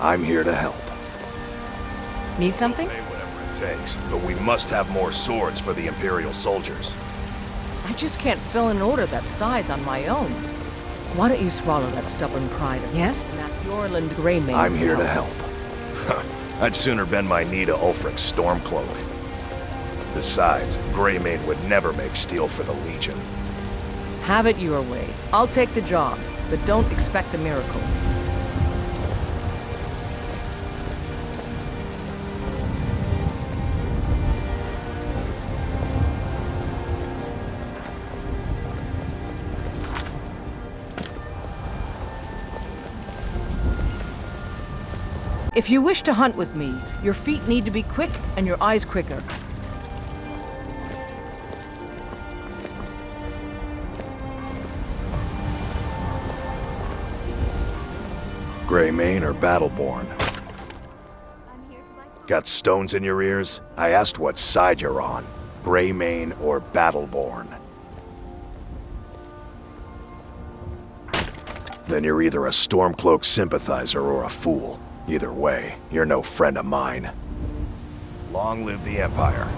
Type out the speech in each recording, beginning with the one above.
I'm here to help. Need something? Pay whatever it takes, but we must have more swords for the Imperial soldiers. I just can't fill an order that size on my own. Why don't you swallow that stubborn pride of Yes? yours and ask Yorland Greymane? I'm here to help. I'd sooner bend my knee to Ulfric's Stormcloak. Besides, Greymane would never make steel for the Legion. Have it your way. I'll take the job, but don't expect a miracle. If you wish to hunt with me, your feet need to be quick and your eyes quicker. Greymane or Battleborn? Got stones in your ears? I asked what side you're on. Greymane or Battleborn? Then you're either a Stormcloak sympathizer or a fool. Either way, you're no friend of mine. Long live the Empire.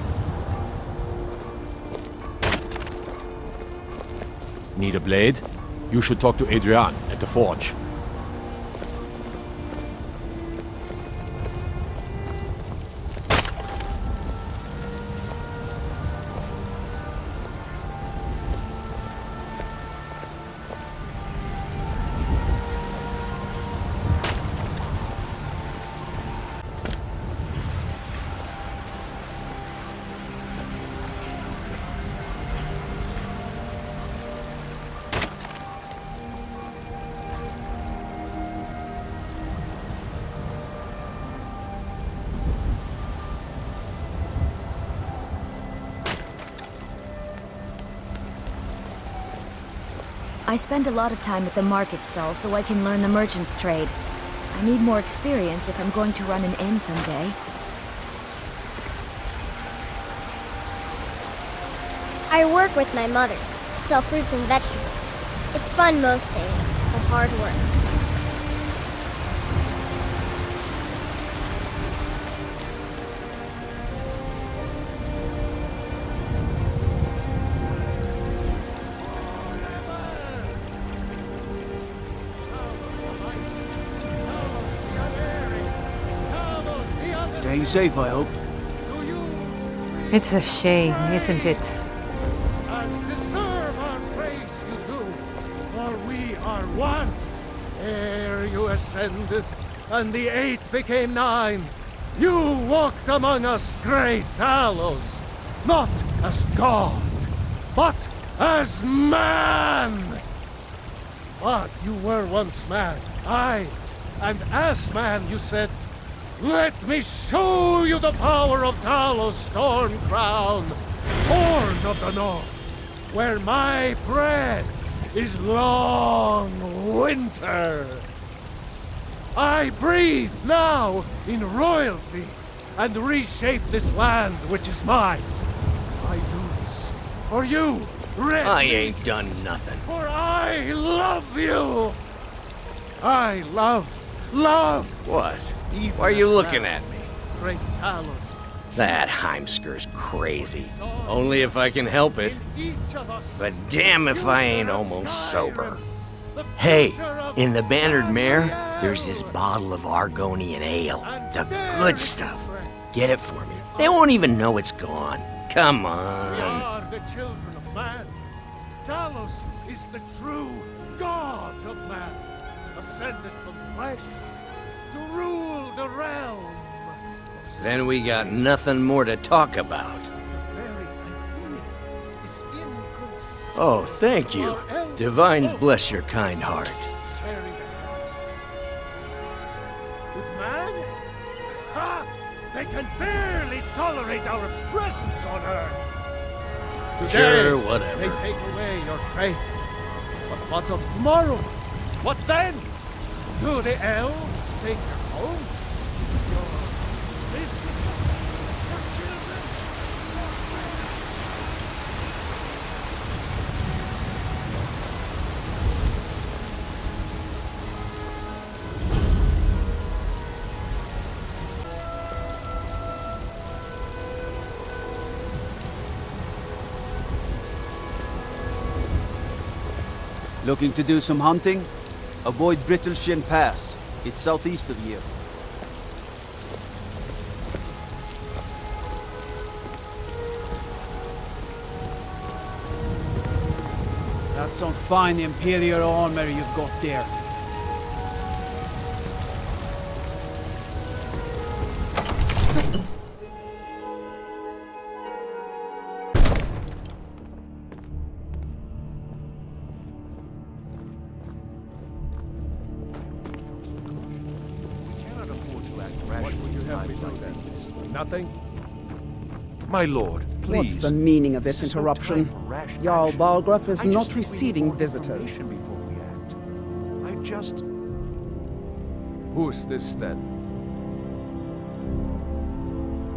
Need a blade? You should talk to Adrian at the forge. I spend a lot of time at the market stall so I can learn the merchant's trade. I need more experience if I'm going to run an inn someday. I work with my mother, sell fruits and vegetables. It's fun most days, but hard work. Staying safe, I hope. It's a shame, isn't it? And deserve our praise you do, for we are one. Ere you ascended, and the 8 became 9, you walked among us, great Talos, not as God, but as man. But you were once man, aye, and as man you said, "Let me show you the power of Talos Storm Crown, Horn of the North, where my bread is long winter. I breathe now in royalty and reshape this land which is mine. I do this for you, Red I Legion, ain't done nothing. for I love you. I love What? even Why are you as looking thou, at me? Great Talos. That Heimskir's crazy. Only if I can help it. But damn if I ain't almost sober. Hey, in the Bannered Mare, there's this bottle of Argonian ale. The good stuff. Get it for me. They won't even know it's gone. Come We on. are the children of man. Talos is the true god of man, ascended from flesh to rule the realm. Then we got nothing more to talk about. The very idea is inconceivable. Oh, thank you. Our elders Divines both bless your kind heart. sharing it. With man? Ha! They can barely tolerate our presence on Earth. Today, Sure, whatever. they take away your faith. But what of tomorrow? What then? Do the elves take your homes? Your businesses? Your children? Looking to do some hunting? Avoid Brittleshin Pass. It's southeast of here. That's some fine Imperial armor you've got there. Nothing? My lord, please. What's the meaning of this interruption? Jarl Balgruuf is not receiving visitors. I just... Who's this then?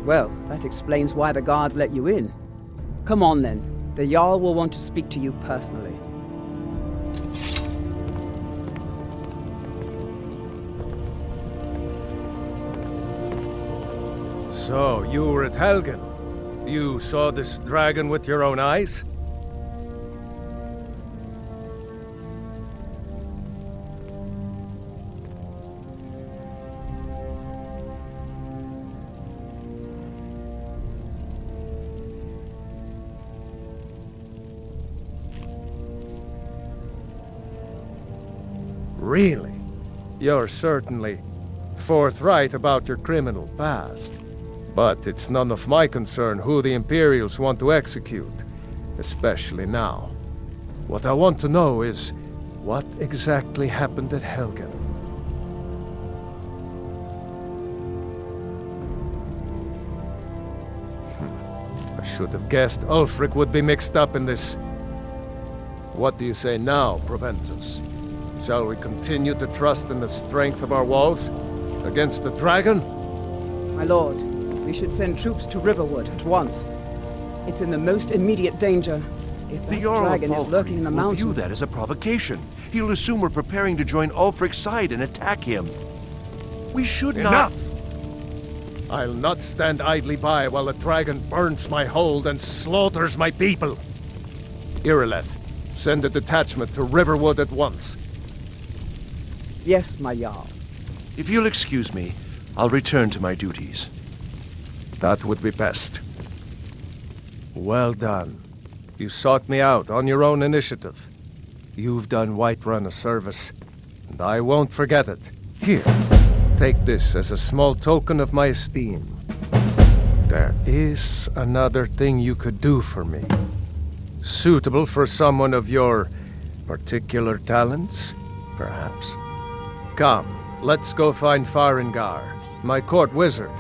Well, that explains why the guards let you in. Come on then. The Jarl will want to speak to you personally. So, you were at Helgen. You saw this dragon with your own eyes? Really? You're certainly forthright about your criminal past. But it's none of my concern who the Imperials want to execute, especially now. What I want to know is, what exactly happened at Helgen? I should have guessed Ulfric would be mixed up in this. What do you say now, Proventus? Shall we continue to trust in the strength of our walls against the dragon? My lord, we should send troops to Riverwood at once. It's in the most immediate danger. If that dragon is lurking in the mountains... will view that as a provocation. He'll assume we're preparing to join Ulfric's side and attack him. We should not... Enough! I'll not stand idly by while a dragon burns my hold and slaughters my people. Irileth, send a detachment to Riverwood at once. Yes, my Jarl. If you'll excuse me, I'll return to my duties. That would be best. Well done. You sought me out on your own initiative. You've done Whiterun a service, and I won't forget it. Here, take this as a small token of my esteem. There is another thing you could do for me. Suitable for someone of your particular talents, perhaps. Come, let's go find Farengar, my court wizard.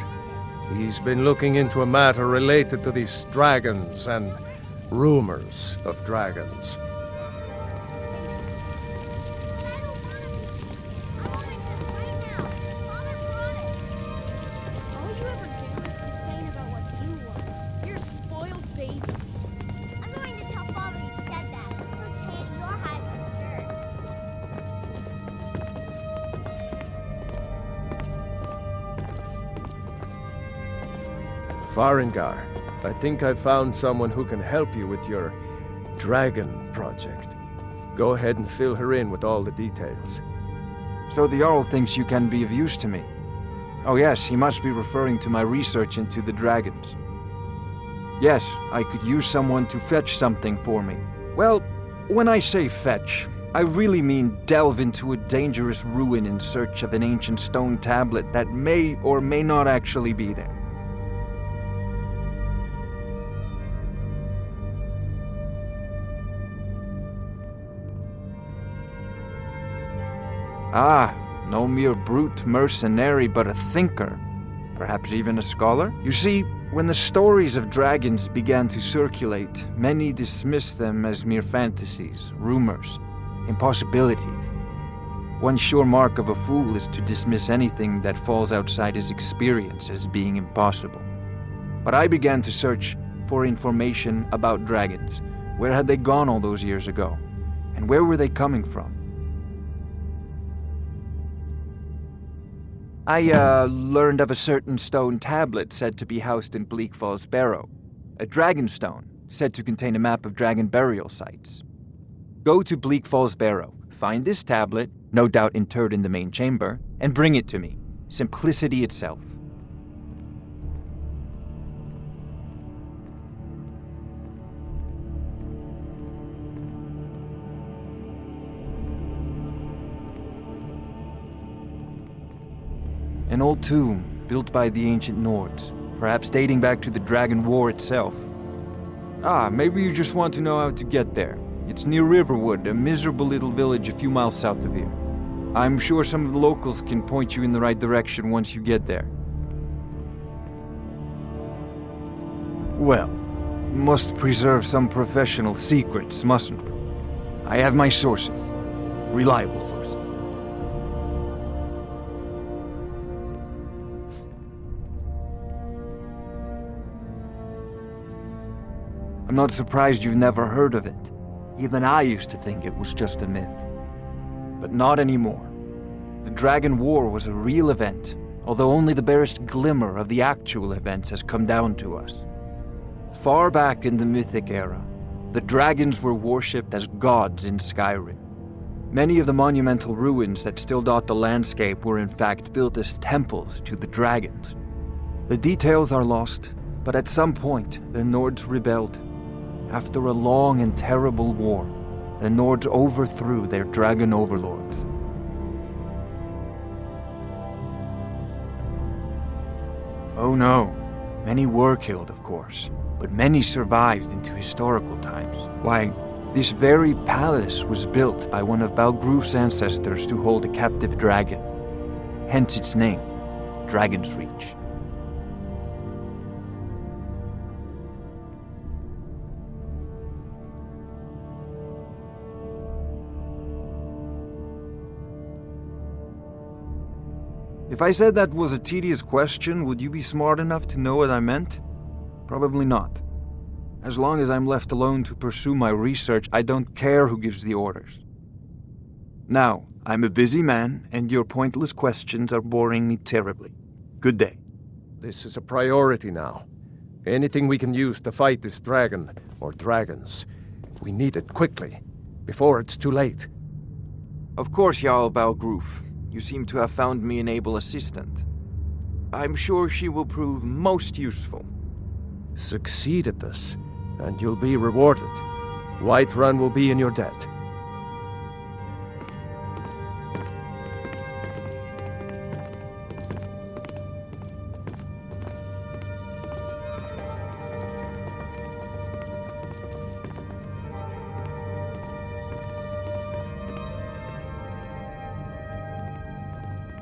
He's been looking into a matter related to these dragons and rumors of dragons. Farengar, I think I've found someone who can help you with your dragon project. Go ahead and fill her in with all the details. So the Jarl thinks you can be of use to me. Oh yes, he must be referring to my research into the dragons. Yes, I could use someone to fetch something for me. Well, when I say fetch, I really mean delve into a dangerous ruin in search of an ancient stone tablet that may or may not actually be there. Ah, no mere brute mercenary, but a thinker. Perhaps even a scholar? You see, when the stories of dragons began to circulate, many dismissed them as mere fantasies, rumors, impossibilities. One sure mark of a fool is to dismiss anything that falls outside his experience as being impossible. But I began to search for information about dragons. Where had they gone all those years ago? And where were they coming from? I learned of a certain stone tablet said to be housed in Bleak Falls Barrow. A dragon stone, said to contain a map of dragon burial sites. Go to Bleak Falls Barrow, find this tablet, no doubt interred in the main chamber, and bring it to me. Simplicity itself. An old tomb built by the ancient Nords, perhaps dating back to the Dragon War itself. Ah, maybe you just want to know how to get there. It's near Riverwood, a miserable little village a few miles south of here. I'm sure some of the locals can point you in the right direction once you get there. Well, must preserve some professional secrets, mustn't we? I have my sources. Reliable sources. I'm not surprised you've never heard of it. Even I used to think it was just a myth. But not anymore. The Dragon War was a real event, although only the barest glimmer of the actual events has come down to us. Far back in the Mythic era, the dragons were worshipped as gods in Skyrim. Many of the monumental ruins that still dot the landscape were in fact built as temples to the dragons. The details are lost, but at some point, the Nords rebelled. After a long and terrible war, the Nords overthrew their dragon overlords. Oh no, many were killed, of course, but many survived into historical times. Why, this very palace was built by one of Balgruuf's ancestors to hold a captive dragon. Hence its name, Dragon's Reach. If I said that was a tedious question, would you be smart enough to know what I meant? Probably not. As long as I'm left alone to pursue my research, I don't care who gives the orders. Now, I'm a busy man, and your pointless questions are boring me terribly. Good day. This is a priority now. Anything we can use to fight this dragon, or dragons, we need it quickly, before it's too late. Of course, Jarl Balgruuf. You seem to have found me an able assistant. I'm sure she will prove most useful. Succeed at this, and you'll be rewarded. Whiterun will be in your debt.